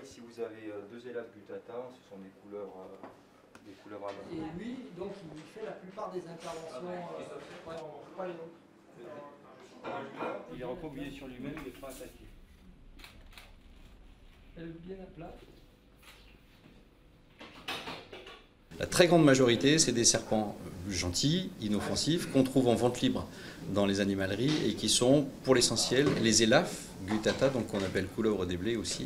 ici vous avez deux élèves Gutata, ce sont des couleurs allemandes. Et lui, donc, il fait la plupart des interventions. Pas les nôtres. Il est recroquevillé sur lui-même, il est prêt à attaquer. Elle est bien à plat. La très grande majorité, c'est des serpents gentils, inoffensifs, qu'on trouve en vente libre dans les animaleries et qui sont, pour l'essentiel, les élaphes, Gutata, donc qu'on appelle couleuvre des blés aussi,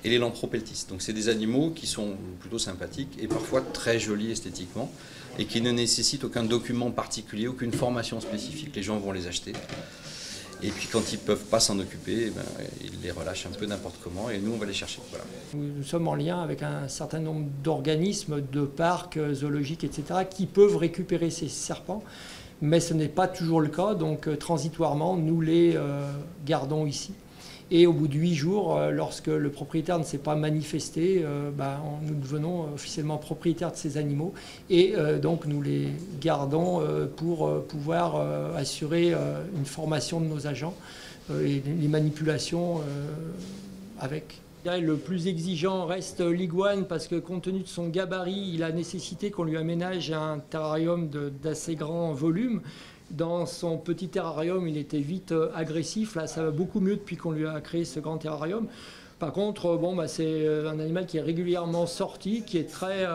et les lampropeltis. Donc c'est des animaux qui sont plutôt sympathiques et parfois très jolis esthétiquement et qui ne nécessitent aucun document particulier, aucune formation spécifique. Les gens vont les acheter. Et puis quand ils ne peuvent pas s'en occuper, ils les relâchent un peu n'importe comment et nous on va les chercher. Voilà. Nous sommes en lien avec un certain nombre d'organismes, de parcs zoologiques, etc., qui peuvent récupérer ces serpents, mais ce n'est pas toujours le cas, donc transitoirement nous les gardons ici. Et au bout de 8 jours, lorsque le propriétaire ne s'est pas manifesté, nous devenons officiellement propriétaires de ces animaux et donc nous les gardons pour pouvoir assurer une formation de nos agents et les manipulations avec. Le plus exigeant reste l'iguane parce que compte tenu de son gabarit, il a nécessité qu'on lui aménage un terrarium d'assez grand volume. Dans son petit terrarium, il était vite agressif. Là, ça va beaucoup mieux depuis qu'on lui a créé ce grand terrarium. Par contre, c'est un animal qui est régulièrement sorti, qui est très,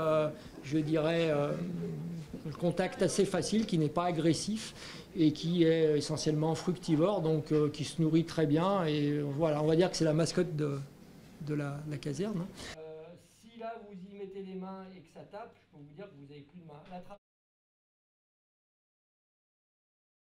contact assez facile, qui n'est pas agressif et qui est essentiellement fructivore, donc qui se nourrit très bien. Et voilà, on va dire que c'est la mascotte de la caserne. Si là, vous y mettez les mains et que ça tape, je peux vous dire que vous n'avez plus de main.